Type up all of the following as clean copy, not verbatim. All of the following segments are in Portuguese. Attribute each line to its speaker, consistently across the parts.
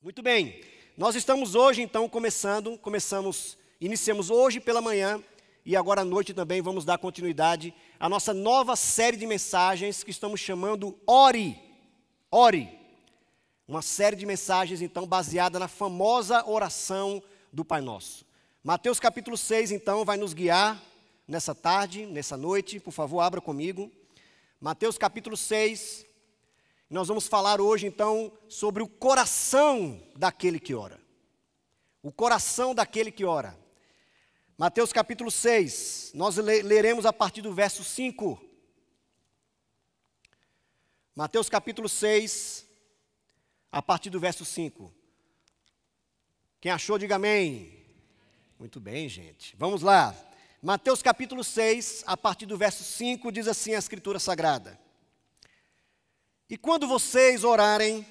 Speaker 1: Muito bem, nós estamos hoje então iniciamos hoje pela manhã e agora à noite também vamos dar continuidade à nossa nova série de mensagens que estamos chamando Ore. Uma série de mensagens então baseada na famosa oração do Pai Nosso. Mateus capítulo 6 então vai nos guiar nessa tarde, nessa noite, por favor abra comigo. Mateus capítulo 6. Nós vamos falar hoje, então, sobre o coração daquele que ora. O coração daquele que ora. Mateus capítulo 6, nós leremos a partir do verso 5. Mateus capítulo 6, a partir do verso 5. Quem achou, diga amém. Muito bem, gente. Vamos lá. Mateus capítulo 6, a partir do verso 5, diz assim a Escritura Sagrada. E quando vocês orarem,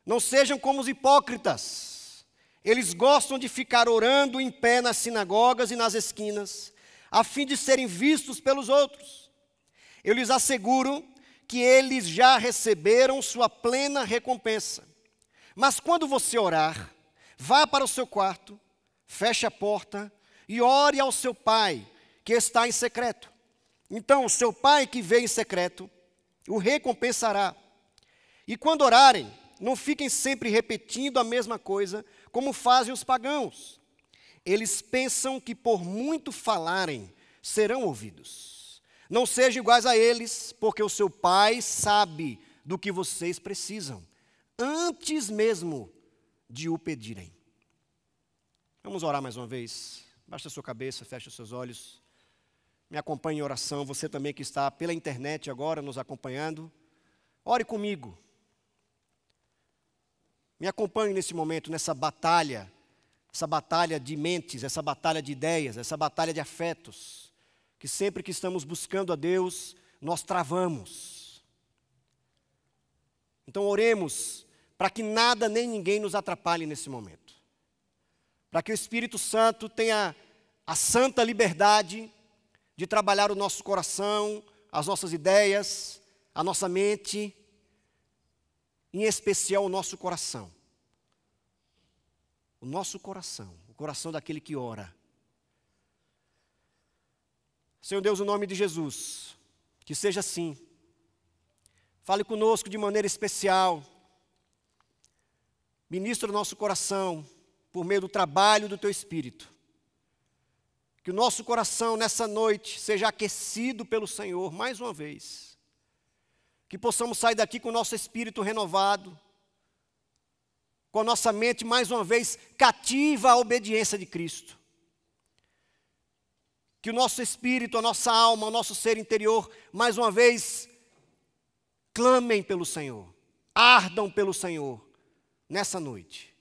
Speaker 1: não sejam como os hipócritas. Eles gostam de ficar orando em pé nas sinagogas e nas esquinas, a fim de serem vistos pelos outros. Eu lhes asseguro que eles já receberam sua plena recompensa. Mas quando você orar, vá para o seu quarto, feche a porta e ore ao seu pai, que está em secreto. Então, o seu pai que vê em secreto o recompensará. E quando orarem, não fiquem sempre repetindo a mesma coisa, como fazem os pagãos. Eles pensam que por muito falarem, serão ouvidos. Não sejam iguais a eles, porque o seu Pai sabe do que vocês precisam, antes mesmo de o pedirem. Vamos orar mais uma vez. Baixe a sua cabeça, feche os seus olhos. Me acompanhe em oração, você também que está pela internet agora nos acompanhando. Ore comigo. Me acompanhe nesse momento, nessa batalha de mentes, essa batalha de ideias, essa batalha de afetos, que sempre que estamos buscando a Deus, nós travamos. Então oremos para que nada nem ninguém nos atrapalhe nesse momento. Para que o Espírito Santo tenha a santa liberdade de trabalhar o nosso coração, as nossas ideias, a nossa mente, em especial o nosso coração. O nosso coração, o coração daquele que ora. Senhor Deus, no nome de Jesus, que seja assim. Fale conosco de maneira especial. Ministra o nosso coração por meio do trabalho do Teu Espírito. Que o nosso coração nessa noite seja aquecido pelo Senhor mais uma vez. Que possamos sair daqui com o nosso espírito renovado, com a nossa mente mais uma vez cativa à obediência de Cristo. Que o nosso espírito, a nossa alma, o nosso ser interior mais uma vez clamem pelo Senhor, ardam pelo Senhor nessa noite.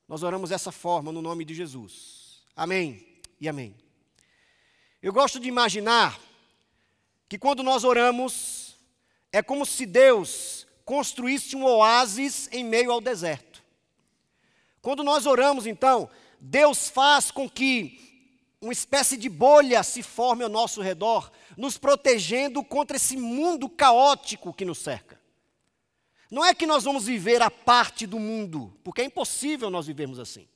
Speaker 1: Nós oramos dessa forma no nome de Jesus. Amém e amém. Eu gosto de imaginar que quando nós oramos, é como se Deus construísse um oásis em meio ao deserto. Quando nós oramos, então, Deus faz com que uma espécie de bolha se forme ao nosso redor, nos protegendo contra esse mundo caótico que nos cerca. Não é que nós vamos viver à parte do mundo, porque é impossível nós vivermos assim.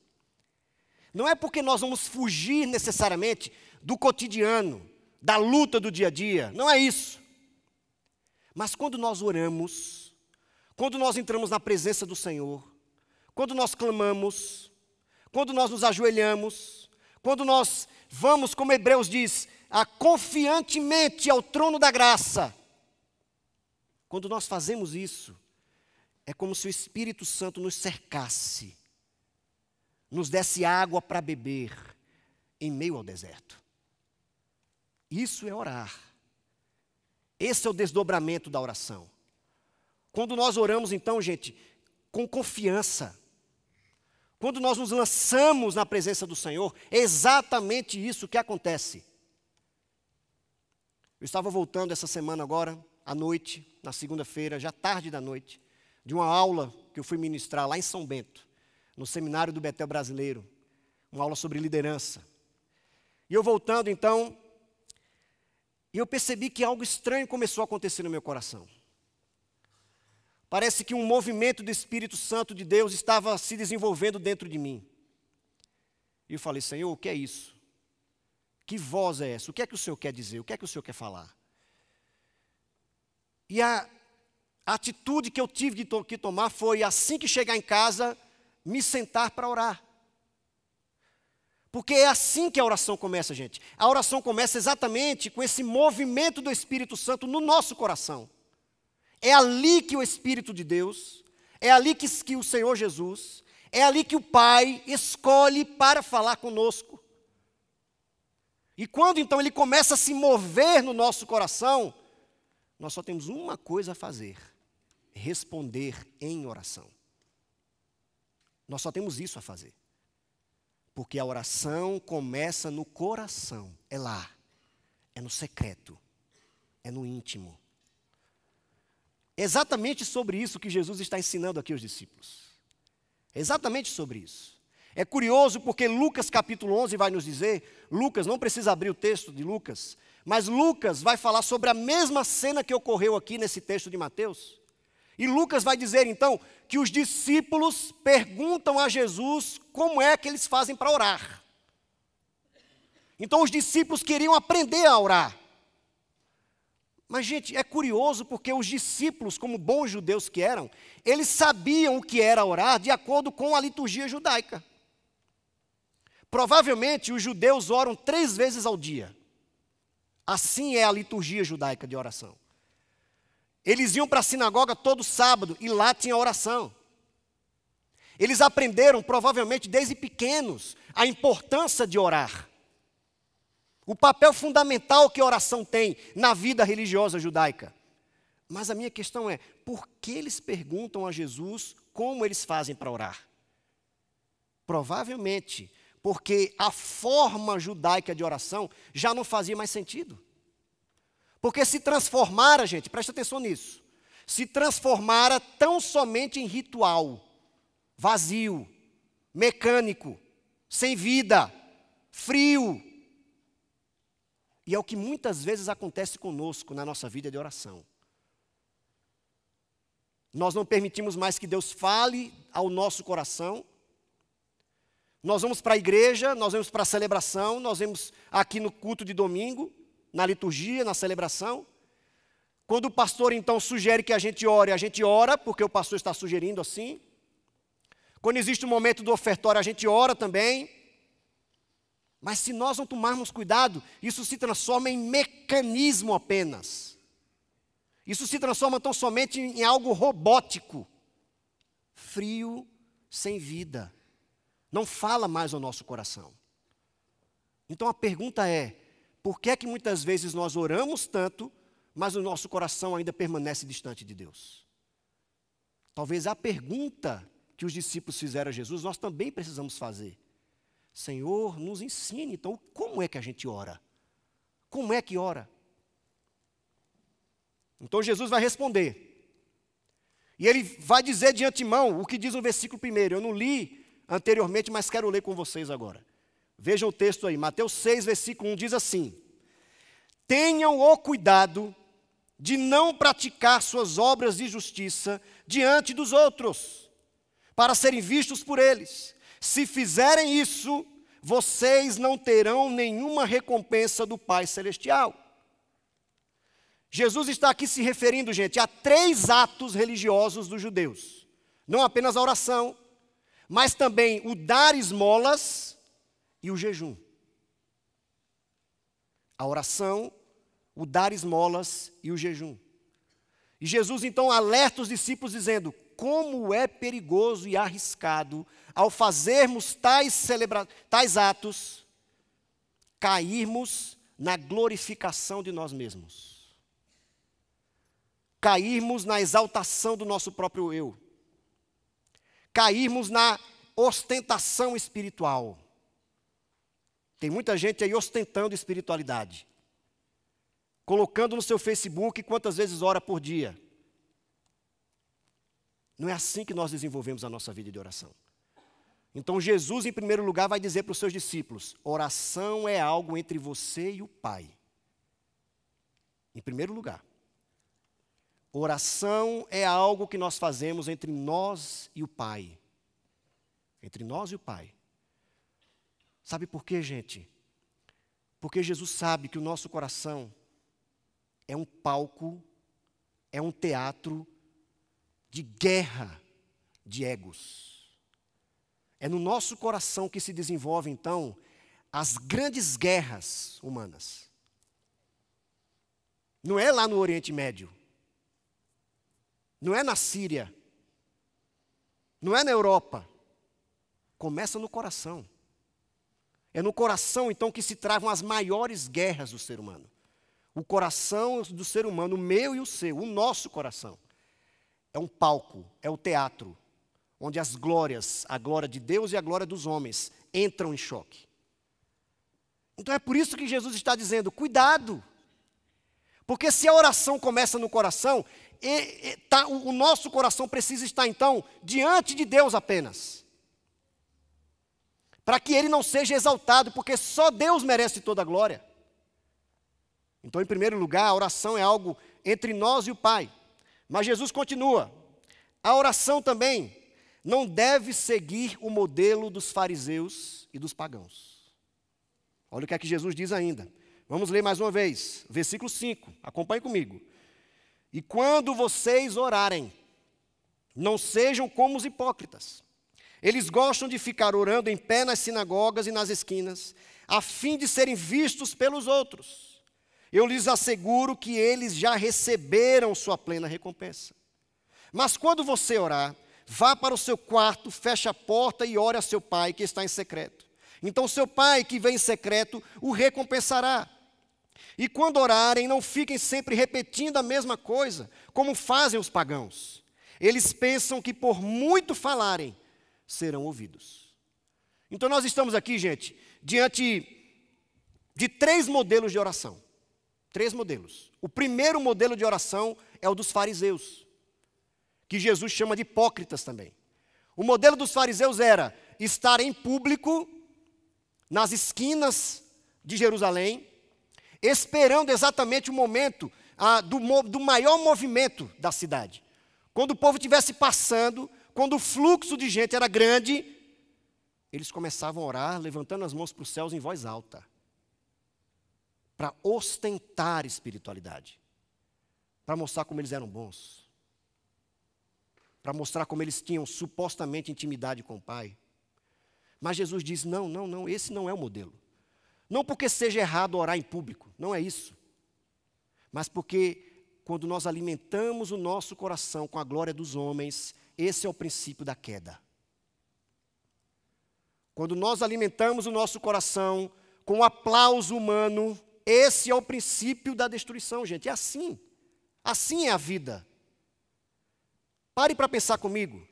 Speaker 1: Não é porque nós vamos fugir necessariamente do cotidiano, da luta do dia a dia, não é isso. Mas quando nós oramos, quando nós entramos na presença do Senhor, quando nós clamamos, quando nós nos ajoelhamos, quando nós vamos, como Hebreus diz, confiantemente ao trono da graça, quando nós fazemos isso, é como se o Espírito Santo nos cercasse, nos desse água para beber em meio ao deserto. Isso é orar. Esse é o desdobramento da oração. Quando nós oramos, então, gente, com confiança, quando nós nos lançamos na presença do Senhor, é exatamente isso que acontece. Eu estava voltando essa semana agora, à noite, na segunda-feira, já tarde da noite, de uma aula que eu fui ministrar lá em São Bento, no Seminário do Betel Brasileiro, uma aula sobre liderança. E eu voltando, então, eu percebi que algo estranho começou a acontecer no meu coração. Parece que um movimento do Espírito Santo de Deus estava se desenvolvendo dentro de mim. E eu falei, Senhor, o que é isso? Que voz é essa? O que é que o Senhor quer dizer? O que é que o Senhor quer falar? E a atitude que eu tive que tomar foi, assim que chegar em casa, me sentar para orar. Porque é assim que a oração começa, gente. A oração começa exatamente com esse movimento do Espírito Santo no nosso coração. É ali que o Espírito de Deus, é ali que o Senhor Jesus, é ali que o Pai escolhe para falar conosco. E quando então ele começa a se mover no nosso coração, nós só temos uma coisa a fazer: responder em oração. Nós só temos isso a fazer. Porque a oração começa no coração, é lá, é no secreto, é no íntimo. É exatamente sobre isso que Jesus está ensinando aqui aos discípulos. É exatamente sobre isso. É curioso porque Lucas capítulo 11 vai nos dizer, Lucas, não precisa abrir o texto de Lucas, mas Lucas vai falar sobre a mesma cena que ocorreu aqui nesse texto de Mateus. E Lucas vai dizer então que os discípulos perguntam a Jesus como é que eles fazem para orar. Então os discípulos queriam aprender a orar. Mas, gente, é curioso porque os discípulos, como bons judeus que eram, eles sabiam o que era orar de acordo com a liturgia judaica. Provavelmente os judeus oram 3 vezes ao dia. Assim é a liturgia judaica de oração. Eles iam para a sinagoga todo sábado e lá tinha oração. Eles aprenderam, provavelmente desde pequenos, a importância de orar. O papel fundamental que a oração tem na vida religiosa judaica. Mas a minha questão é, por que eles perguntam a Jesus como eles fazem para orar? Provavelmente porque a forma judaica de oração já não fazia mais sentido. Porque se transformara, gente, presta atenção nisso, se transformara tão somente em ritual, vazio, mecânico, sem vida, frio. E é o que muitas vezes acontece conosco na nossa vida de oração. Nós não permitimos mais que Deus fale ao nosso coração. Nós vamos para a igreja, nós vamos para a celebração, nós vamos aqui no culto de domingo, na liturgia, na celebração. Quando o pastor então sugere que a gente ora, porque o pastor está sugerindo assim. Quando existe o momento do ofertório, a gente ora também. Mas se nós não tomarmos cuidado, isso se transforma em mecanismo apenas. Isso se transforma tão somente em algo robótico, frio, sem vida. Não fala mais ao nosso coração. Então a pergunta é, por que é que muitas vezes nós oramos tanto, mas o nosso coração ainda permanece distante de Deus? Talvez a pergunta que os discípulos fizeram a Jesus, nós também precisamos fazer. Senhor, nos ensine, então, como é que a gente ora? Como é que ora? Então Jesus vai responder. E ele vai dizer de antemão o que diz no versículo 1. Eu não li anteriormente, mas quero ler com vocês agora. Vejam o texto aí, Mateus 6, versículo 1 diz assim: tenham o cuidado de não praticar suas obras de justiça diante dos outros, para serem vistos por eles. Se fizerem isso, vocês não terão nenhuma recompensa do Pai Celestial. Jesus está aqui se referindo, gente, a 3 atos religiosos dos judeus. Não apenas a oração, mas também o dar esmolas e o jejum. A oração, o dar esmolas e o jejum. E Jesus então alerta os discípulos dizendo: como é perigoso e arriscado, ao fazermos tais atos, cairmos na glorificação de nós mesmos. Cairmos na exaltação do nosso próprio eu. Cairmos na ostentação espiritual. Tem muita gente aí ostentando espiritualidade. Colocando no seu Facebook quantas vezes ora por dia. Não é assim que nós desenvolvemos a nossa vida de oração. Então Jesus, em primeiro lugar, vai dizer para os seus discípulos: oração é algo entre você e o Pai. Em primeiro lugar. Oração é algo que nós fazemos entre nós e o Pai. Entre nós e o Pai. Sabe por quê, gente? Porque Jesus sabe que o nosso coração é um palco, é um teatro de guerra de egos. É no nosso coração que se desenvolvem, então, as grandes guerras humanas. Não é lá no Oriente Médio. Não é na Síria. Não é na Europa. Começa no coração. É no coração, então, que se travam as maiores guerras do ser humano. O coração do ser humano, o meu e o seu, o nosso coração, é um palco, é o teatro, onde as glórias, a glória de Deus e a glória dos homens, entram em choque. Então é por isso que Jesus está dizendo, cuidado, porque se a oração começa no coração, o nosso coração precisa estar, então, diante de Deus apenas. Para que ele não seja exaltado, porque só Deus merece toda a glória. Então, em primeiro lugar, a oração é algo entre nós e o Pai. Mas Jesus continua, a oração também não deve seguir o modelo dos fariseus e dos pagãos. Olha o que é que Jesus diz ainda. Vamos ler mais uma vez, versículo 5, acompanhe comigo. E quando vocês orarem, não sejam como os hipócritas. Eles gostam de ficar orando em pé nas sinagogas e nas esquinas, a fim de serem vistos pelos outros. Eu lhes asseguro que eles já receberam sua plena recompensa. Mas quando você orar, vá para o seu quarto, feche a porta e ore a seu pai que está em secreto. Então seu pai que vem em secreto o recompensará. E quando orarem, não fiquem sempre repetindo a mesma coisa, como fazem os pagãos. Eles pensam que por muito falarem, serão ouvidos. Então nós estamos aqui, gente, diante de 3 modelos de oração. 3 modelos. O primeiro modelo de oração é o dos fariseus, que Jesus chama de hipócritas também. O modelo dos fariseus era estar em público, nas esquinas de Jerusalém, esperando exatamente o momento do maior movimento da cidade. Quando o povo estivesse passando, quando o fluxo de gente era grande, eles começavam a orar, levantando as mãos para os céus em voz alta, para ostentar espiritualidade, para mostrar como eles eram bons, para mostrar como eles tinham supostamente intimidade com o Pai. Mas Jesus diz, não, esse não é o modelo. Não porque seja errado orar em público, não é isso. Mas porque quando nós alimentamos o nosso coração com a glória dos homens, esse é o princípio da queda. Quando nós alimentamos o nosso coração com o aplauso humano, esse é o princípio da destruição, gente. É assim. Assim é a vida. Pare para pensar comigo.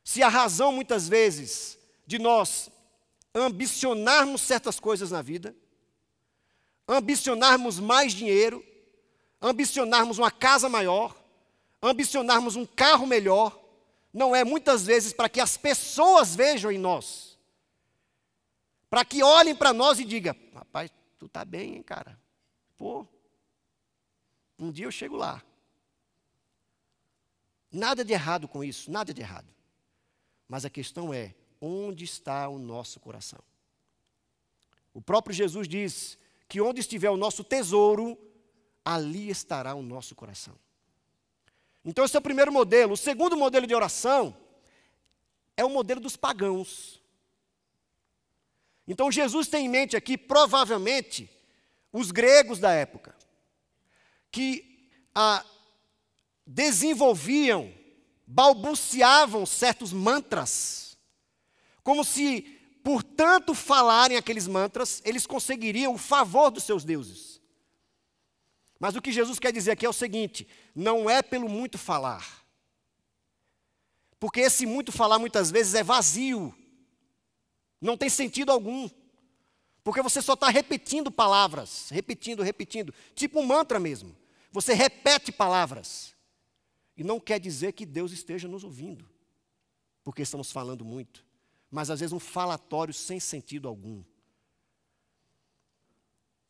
Speaker 1: Se a razão, muitas vezes, de nós ambicionarmos certas coisas na vida, ambicionarmos mais dinheiro, ambicionarmos uma casa maior, ambicionarmos um carro melhor, não é muitas vezes para que as pessoas vejam em nós, para que olhem para nós e digam, rapaz, tu está bem, hein, cara? Pô, um dia eu chego lá. Nada de errado com isso, nada de errado. Mas a questão é, onde está o nosso coração? O próprio Jesus diz que onde estiver o nosso tesouro, ali estará o nosso coração. Então esse é o primeiro modelo. O segundo modelo de oração é o modelo dos pagãos. Então Jesus tem em mente aqui, provavelmente, os gregos da época, que desenvolviam, balbuciavam certos mantras, como se, por tanto falarem aqueles mantras, eles conseguiriam o favor dos seus deuses. Mas o que Jesus quer dizer aqui é o seguinte, não é pelo muito falar, porque esse muito falar muitas vezes é vazio, não tem sentido algum, porque você só está repetindo palavras, repetindo, tipo um mantra mesmo. Você repete palavras, e não quer dizer que Deus esteja nos ouvindo, porque estamos falando muito, mas às vezes um falatório sem sentido algum.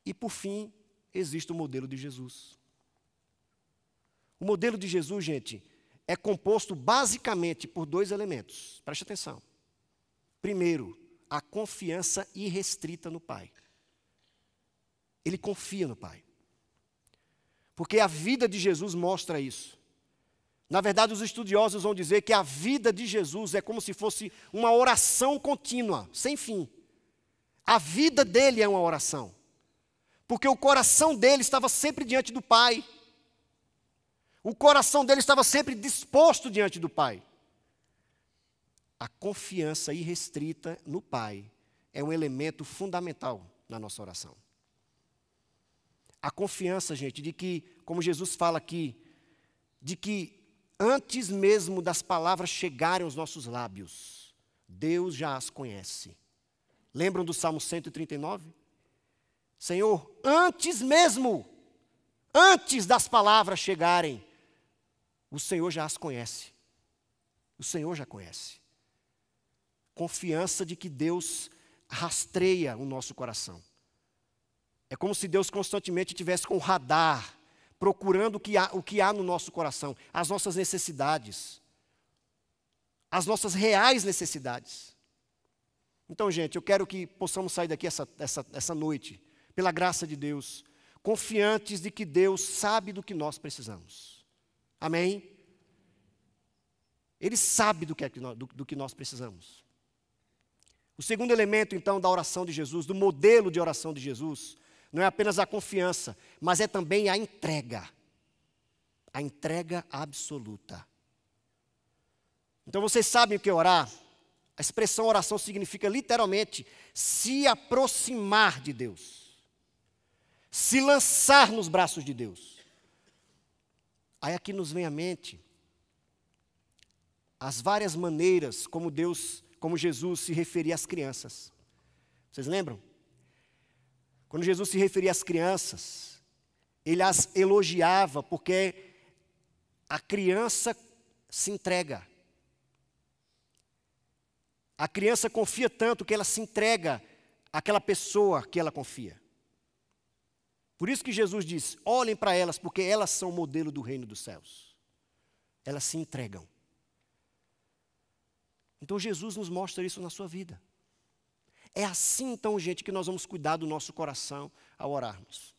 Speaker 1: E por fim, existe o modelo de Jesus. O modelo de Jesus, gente, é composto basicamente por dois elementos. Preste atenção. Primeiro, a confiança irrestrita no Pai. Ele confia no Pai. Porque a vida de Jesus mostra isso. Na verdade, os estudiosos vão dizer que a vida de Jesus é como se fosse uma oração contínua, sem fim. A vida dele é uma oração. Porque o coração dele estava sempre diante do Pai. O coração dele estava sempre disposto diante do Pai. A confiança irrestrita no Pai é um elemento fundamental na nossa oração. A confiança, gente, de que, como Jesus fala aqui, de que antes mesmo das palavras chegarem aos nossos lábios, Deus já as conhece. Lembram do Salmo 139? Senhor, antes das palavras chegarem, o Senhor já as conhece. O Senhor já conhece. Confiança de que Deus rastreia o nosso coração. É como se Deus constantemente estivesse com o radar, procurando o que há no nosso coração, as nossas necessidades, as nossas reais necessidades. Então, gente, eu quero que possamos sair daqui essa noite, pela graça de Deus, confiantes de que Deus sabe do que nós precisamos. Amém? Ele sabe do que nós precisamos. O segundo elemento, então, da oração de Jesus, do modelo de oração de Jesus, não é apenas a confiança, mas é também a entrega. A entrega absoluta. Então, vocês sabem o que é orar? A expressão oração significa literalmente se aproximar de Deus. Se lançar nos braços de Deus. Aí aqui nos vem à mente as várias maneiras como Jesus se referia às crianças. Vocês lembram? Quando Jesus se referia às crianças, ele as elogiava porque a criança se entrega. A criança confia tanto que ela se entrega àquela pessoa que ela confia. Por isso que Jesus diz, olhem para elas, porque elas são o modelo do reino dos céus. Elas se entregam. Então Jesus nos mostra isso na sua vida. É assim, então, gente, que nós vamos cuidar do nosso coração ao orarmos.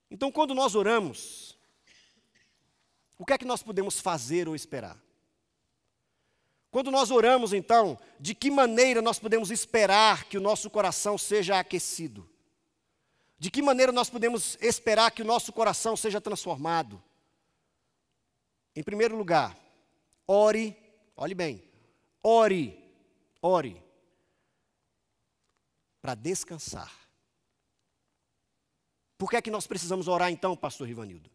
Speaker 1: Então, quando nós oramos, o que é que nós podemos fazer ou esperar? Quando nós oramos, então, de que maneira nós podemos esperar que o nosso coração seja aquecido? De que maneira nós podemos esperar que o nosso coração seja transformado? Em primeiro lugar, ore, olhe bem, ore para descansar. Por que é que nós precisamos orar então, pastor Rivanildo?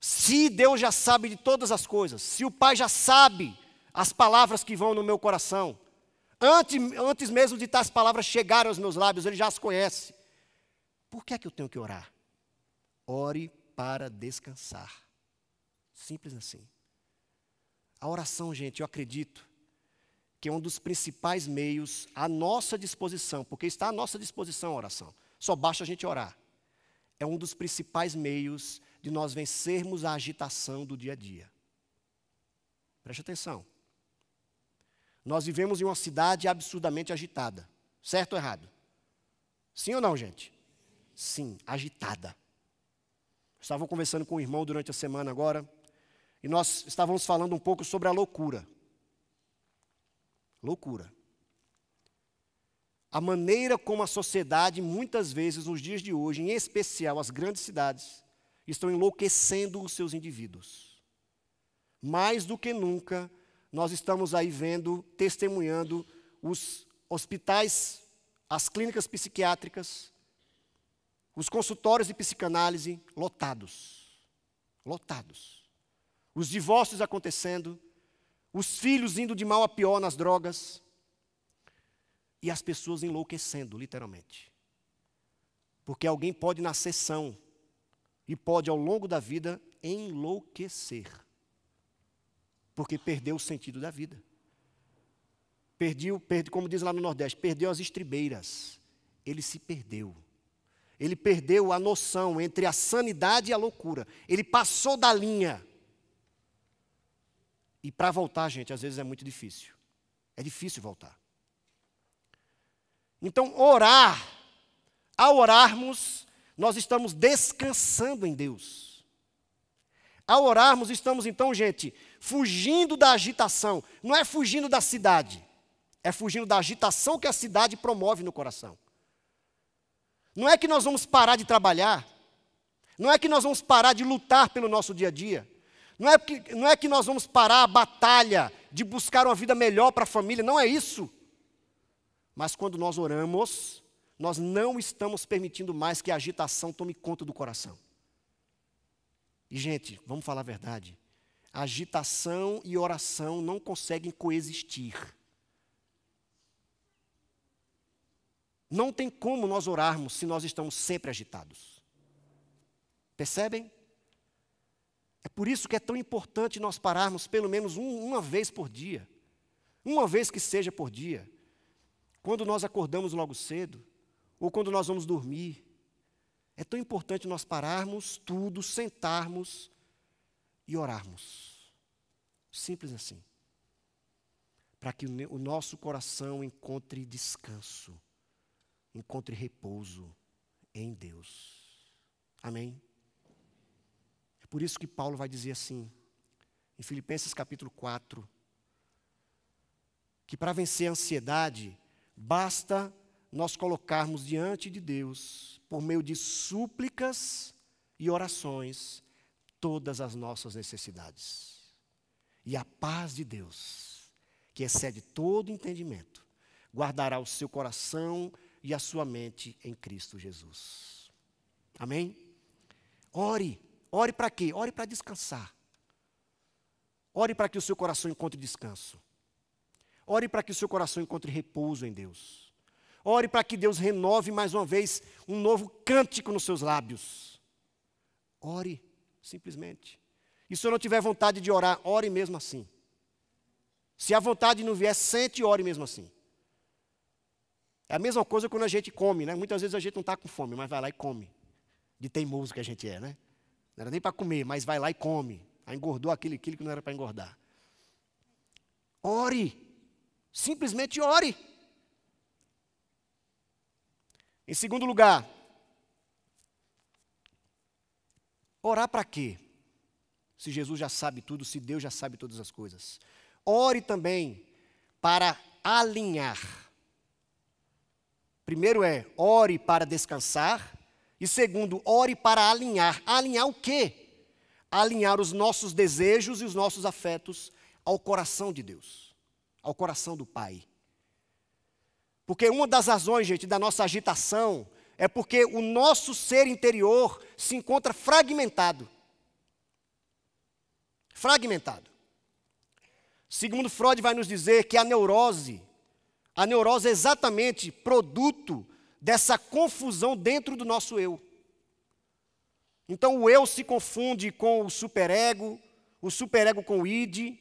Speaker 1: Se Deus já sabe de todas as coisas, se o Pai já sabe as palavras que vão no meu coração, antes mesmo de tais palavras chegarem aos meus lábios, Ele já as conhece. Por que é que eu tenho que orar? Ore para descansar. Simples assim. A oração, gente, eu acredito que é um dos principais meios à nossa disposição, porque está à nossa disposição a oração. Só basta a gente orar. É um dos principais meios de nós vencermos a agitação do dia a dia. Preste atenção. Nós vivemos em uma cidade absurdamente agitada. Certo ou errado? Sim ou não, gente? Sim, agitada. Estava conversando com um irmão durante a semana agora, e nós estávamos falando um pouco sobre a loucura. Loucura. A maneira como a sociedade, muitas vezes, nos dias de hoje, em especial as grandes cidades, estão enlouquecendo os seus indivíduos. Mais do que nunca, nós estamos aí vendo, testemunhando os hospitais, as clínicas psiquiátricas, os consultórios de psicanálise lotados. Lotados. Os divórcios acontecendo, os filhos indo de mal a pior nas drogas, e as pessoas enlouquecendo, literalmente. Porque alguém pode nascer são, e pode, ao longo da vida, enlouquecer. Porque perdeu o sentido da vida. Perdeu, como diz lá no Nordeste, perdeu as estribeiras. Ele se perdeu. ele perdeu a noção entre a sanidade e a loucura. Ele passou da linha. E para voltar, gente, às vezes é muito difícil. É difícil voltar. Então, ao orarmos, nós estamos descansando em Deus. Ao orarmos, estamos então, gente, fugindo da agitação. Não é fugindo da cidade, é fugindo da agitação que a cidade promove no coração. Não é que nós vamos parar de trabalhar, não é que nós vamos parar de lutar pelo nosso dia a dia, não é que nós vamos parar a batalha de buscar uma vida melhor para a família, não é isso. Mas quando nós oramos, nós não estamos permitindo mais que a agitação tome conta do coração. E, gente, vamos falar a verdade, agitação e oração não conseguem coexistir. Não tem como nós orarmos se nós estamos sempre agitados. Percebem? É por isso que é tão importante nós pararmos pelo menos uma vez por dia. Uma vez que seja por dia. Quando nós acordamos logo cedo, ou quando nós vamos dormir. É tão importante nós pararmos tudo, sentarmos e orarmos. Simples assim. Para que o nosso coração encontre descanso. Encontre repouso em Deus. Amém? É por isso que Paulo vai dizer assim, em Filipenses capítulo 4, que para vencer a ansiedade, basta nós colocarmos diante de Deus, por meio de súplicas e orações, todas as nossas necessidades. E a paz de Deus, que excede todo entendimento, guardará o seu coração e a sua mente em Cristo Jesus. Amém? Ore. Ore para quê? Ore para descansar. Ore para que o seu coração encontre descanso. Ore para que o seu coração encontre repouso em Deus. Ore para que Deus renove mais uma vez um novo cântico nos seus lábios. Ore, simplesmente. E se eu não tiver vontade de orar, ore mesmo assim. Se a vontade não vier, sente e ore mesmo assim. É a mesma coisa quando a gente come, né? Muitas vezes a gente não está com fome, mas vai lá e come. De teimoso que a gente é, né? Não era nem para comer, mas vai lá e come. Aí engordou aquilo que não era para engordar. Ore. Simplesmente ore. Em segundo lugar, orar para quê? Se Jesus já sabe tudo, se Deus já sabe todas as coisas. Ore também para alinhar. Primeiro ore para descansar. E segundo, ore para alinhar. Alinhar o quê? Alinhar os nossos desejos e os nossos afetos ao coração de Deus. Ao coração do Pai. Porque uma das razões, gente, da nossa agitação é porque o nosso ser interior se encontra fragmentado. Fragmentado. Segundo Freud vai nos dizer que a neurose é exatamente produto dessa confusão dentro do nosso eu. Então o eu se confunde com o superego com o id,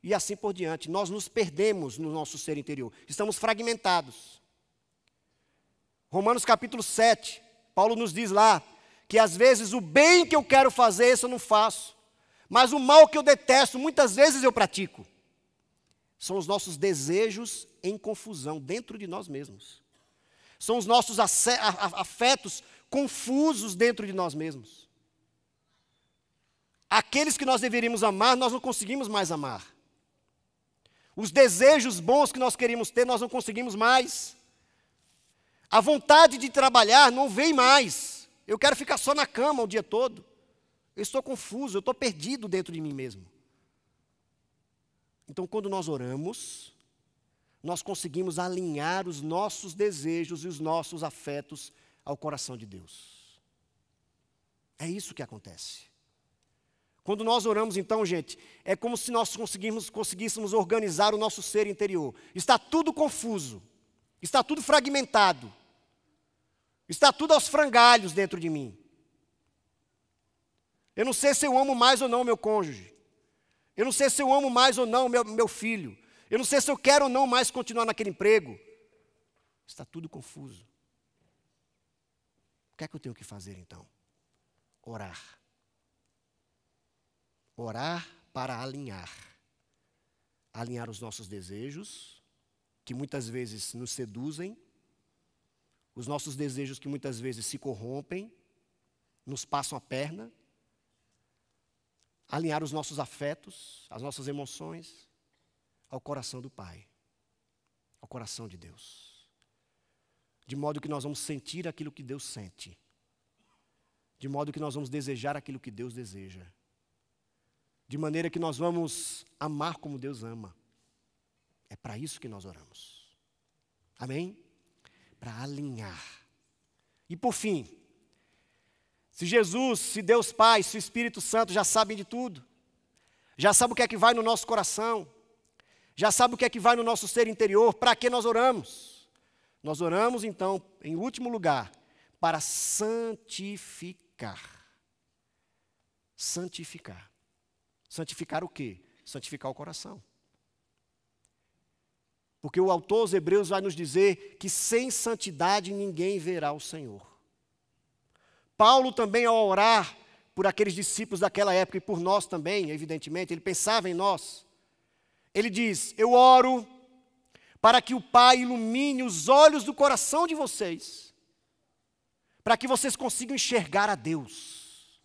Speaker 1: e assim por diante. Nós nos perdemos no nosso ser interior. Estamos fragmentados. Romanos capítulo 7, Paulo nos diz lá, que às vezes o bem que eu quero fazer, isso eu não faço. Mas o mal que eu detesto, muitas vezes eu pratico. São os nossos desejos em confusão dentro de nós mesmos. São os nossos afetos confusos dentro de nós mesmos. Aqueles que nós deveríamos amar, nós não conseguimos mais amar. Os desejos bons que nós queríamos ter, nós não conseguimos mais. A vontade de trabalhar não vem mais. Eu quero ficar só na cama o dia todo. Eu estou confuso, eu estou perdido dentro de mim mesmo. Então, quando nós oramos, nós conseguimos alinhar os nossos desejos e os nossos afetos ao coração de Deus. É isso que acontece. Quando nós oramos, então, gente, é como se nós conseguíssemos organizar o nosso ser interior. Está tudo confuso, está tudo fragmentado, está tudo aos frangalhos dentro de mim. Eu não sei se eu amo mais ou não o meu cônjuge. Eu não sei se eu amo mais ou não o meu filho. Eu não sei se eu quero ou não mais continuar naquele emprego. Está tudo confuso. O que é que eu tenho que fazer então? Orar. Orar para alinhar. Alinhar os nossos desejos, que muitas vezes nos seduzem, os nossos desejos que muitas vezes se corrompem, nos passam a perna. Alinhar os nossos afetos, as nossas emoções, ao coração do Pai, ao coração de Deus. De modo que nós vamos sentir aquilo que Deus sente. De modo que nós vamos desejar aquilo que Deus deseja. De maneira que nós vamos amar como Deus ama. É para isso que nós oramos. Amém? Para alinhar. E por fim, se Jesus, se Deus Pai, se o Espírito Santo já sabem de tudo, já sabem o que é que vai no nosso coração, já sabem o que é que vai no nosso ser interior, para que nós oramos? Nós oramos então, em último lugar, para santificar. Santificar. Santificar o quê? Santificar o coração. Porque o autor aos Hebreus vai nos dizer que sem santidade ninguém verá o Senhor. Paulo também, ao orar por aqueles discípulos daquela época e por nós também, evidentemente, ele pensava em nós. Ele diz: eu oro para que o Pai ilumine os olhos do coração de vocês, para que vocês consigam enxergar a Deus.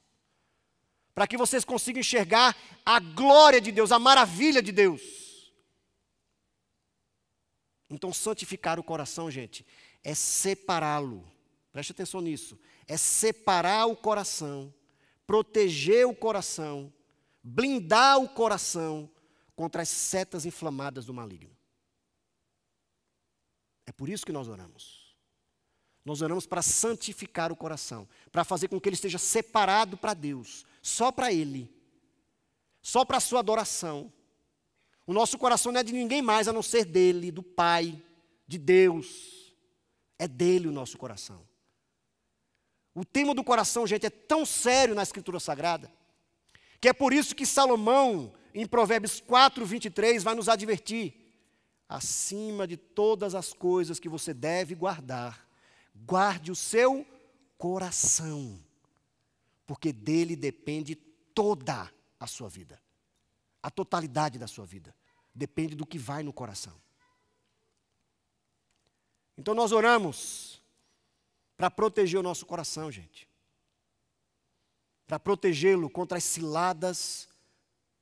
Speaker 1: Para que vocês consigam enxergar a glória de Deus, a maravilha de Deus. Então, santificar o coração, gente, é separá-lo. Preste atenção nisso. É separar o coração, proteger o coração, blindar o coração contra as setas inflamadas do maligno. É por isso que nós oramos. Nós oramos para santificar o coração, para fazer com que ele esteja separado para Deus, só para Ele, só para a sua adoração. O nosso coração não é de ninguém mais a não ser dele, do Pai, de Deus. É dele o nosso coração. O tema do coração, gente, é tão sério na Escritura Sagrada, que é por isso que Salomão, em Provérbios 4, 23, vai nos advertir: acima de todas as coisas que você deve guardar, guarde o seu coração, porque dele depende toda a sua vida. A totalidade da sua vida depende do que vai no coração. Então nós oramos para proteger o nosso coração, gente. Para protegê-lo contra as ciladas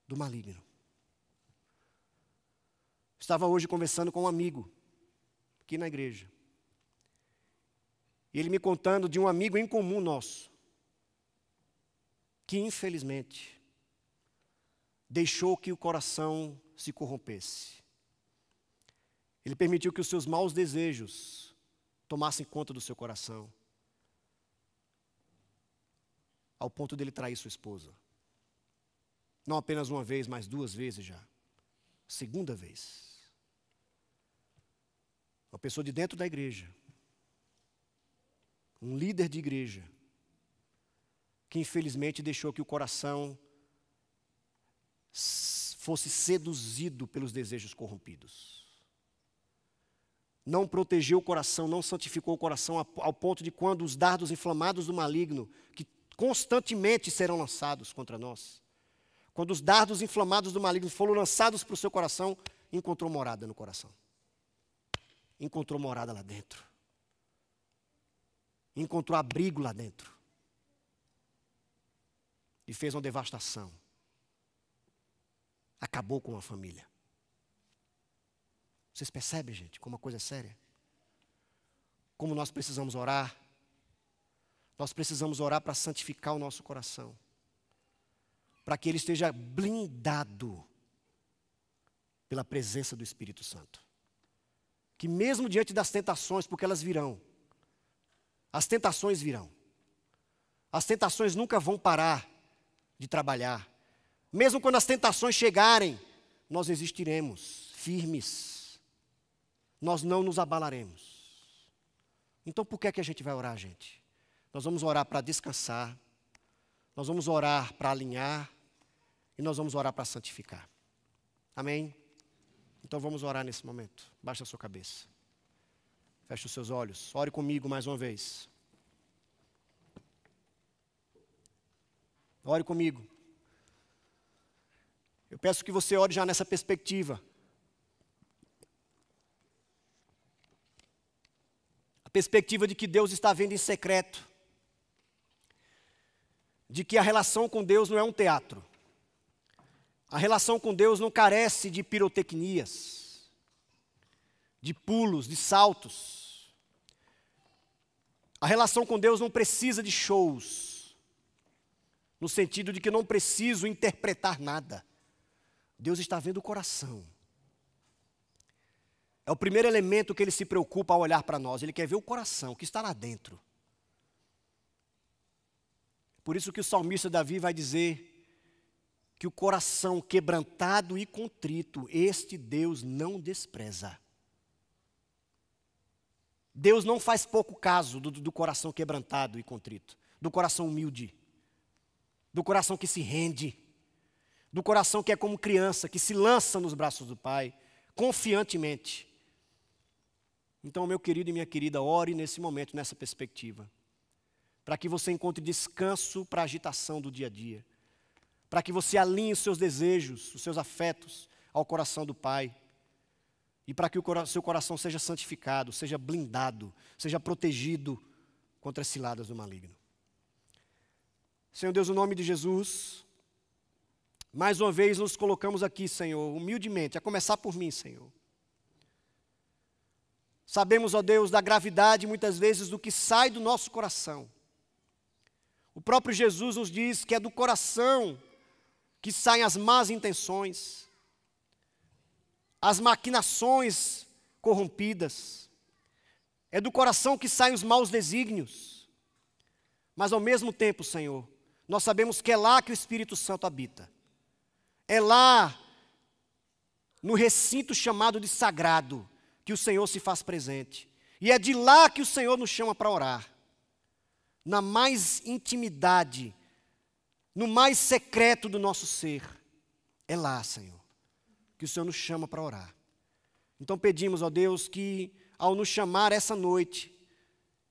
Speaker 1: do maligno. Estava hoje conversando com um amigo aqui na igreja. E ele me contando de um amigo em comum nosso, que infelizmente deixou que o coração se corrompesse. Ele permitiu que os seus maus desejos tomassem conta do seu coração, ao ponto dele trair sua esposa. Não apenas uma vez, mas 2 vezes já. Segunda vez. Uma pessoa de dentro da igreja, um líder de igreja, que infelizmente deixou que o coração fosse seduzido pelos desejos corrompidos. Não protegeu o coração, não santificou o coração ao ponto de quando os dardos inflamados do maligno, que constantemente serão lançados contra nós, quando os dardos inflamados do maligno foram lançados para o seu coração, encontrou morada no coração. Encontrou morada lá dentro. Encontrou abrigo lá dentro. E fez uma devastação. Acabou com a família. Vocês percebem, gente, como a coisa é séria? Como nós precisamos orar. Nós precisamos orar para santificar o nosso coração. Para que ele esteja blindado pela presença do Espírito Santo. Que mesmo diante das tentações, porque elas virão. As tentações virão. As tentações nunca vão parar de trabalhar. Mesmo quando as tentações chegarem, nós resistiremos firmes. Nós não nos abalaremos. Então por que é que a gente vai orar, gente? Nós vamos orar para descansar. Nós vamos orar para alinhar. E nós vamos orar para santificar. Amém? Então vamos orar nesse momento. Baixa a sua cabeça. Feche os seus olhos. Ore comigo mais uma vez. Ore comigo. Eu peço que você ore já nessa perspectiva. A perspectiva de que Deus está vendo em secreto. De que a relação com Deus não é um teatro. A relação com Deus não carece de pirotecnias, de pulos, de saltos. A relação com Deus não precisa de shows, no sentido de que não preciso interpretar nada. Deus está vendo o coração. É o primeiro elemento que Ele se preocupa ao olhar para nós. Ele quer ver o coração, o que está lá dentro. Por isso que o salmista Davi vai dizer que o coração quebrantado e contrito, este Deus não despreza. Deus não faz pouco caso do coração quebrantado e contrito, do coração humilde, do coração que se rende, do coração que é como criança, que se lança nos braços do Pai, confiantemente. Então, meu querido e minha querida, ore nesse momento, nessa perspectiva, para que você encontre descanso para a agitação do dia a dia, para que você alinhe os seus desejos, os seus afetos ao coração do Pai, e para que o seu coração seja santificado, seja blindado, seja protegido contra as ciladas do maligno. Senhor Deus, no nome de Jesus, mais uma vez nos colocamos aqui, Senhor, humildemente, a começar por mim, Senhor. Sabemos, ó Deus, da gravidade, muitas vezes, do que sai do nosso coração. O próprio Jesus nos diz que é do coração que saem as más intenções, as maquinações corrompidas. É do coração que saem os maus desígnios. Mas ao mesmo tempo, Senhor, nós sabemos que é lá que o Espírito Santo habita. É lá, no recinto chamado de sagrado, que o Senhor se faz presente. E é de lá que o Senhor nos chama para orar. Na mais intimidade, no mais secreto do nosso ser. É lá, Senhor, que o Senhor nos chama para orar. Então pedimos, ó Deus, que ao nos chamar essa noite,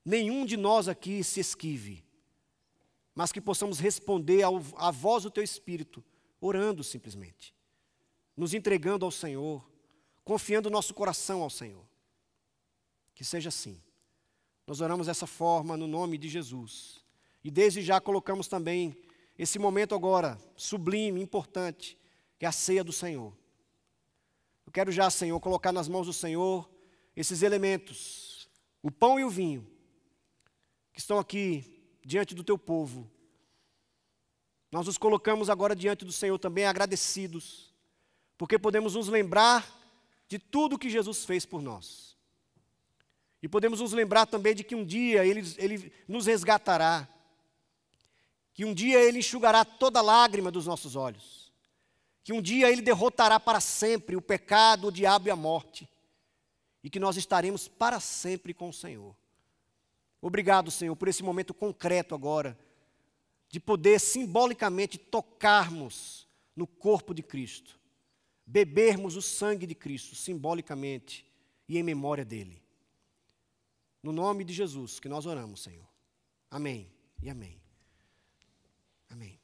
Speaker 1: nenhum de nós aqui se esquive, mas que possamos responder à voz do Teu Espírito, orando simplesmente, nos entregando ao Senhor, confiando o nosso coração ao Senhor. Que seja assim. Nós oramos dessa forma no nome de Jesus. E desde já colocamos também esse momento agora, sublime, importante, que é a ceia do Senhor. Eu quero já, Senhor, colocar nas mãos do Senhor esses elementos, o pão e o vinho, que estão aqui diante do Teu povo. Nós nos colocamos agora diante do Senhor também agradecidos, porque podemos nos lembrar de tudo que Jesus fez por nós. E podemos nos lembrar também de que um dia Ele nos resgatará, que um dia Ele enxugará toda lágrima dos nossos olhos, que um dia Ele derrotará para sempre o pecado, o diabo e a morte, e que nós estaremos para sempre com o Senhor. Obrigado, Senhor, por esse momento concreto agora, de poder simbolicamente tocarmos no corpo de Cristo, bebermos o sangue de Cristo, simbolicamente e em memória dEle. No nome de Jesus que nós oramos, Senhor. Amém e amém. Amém.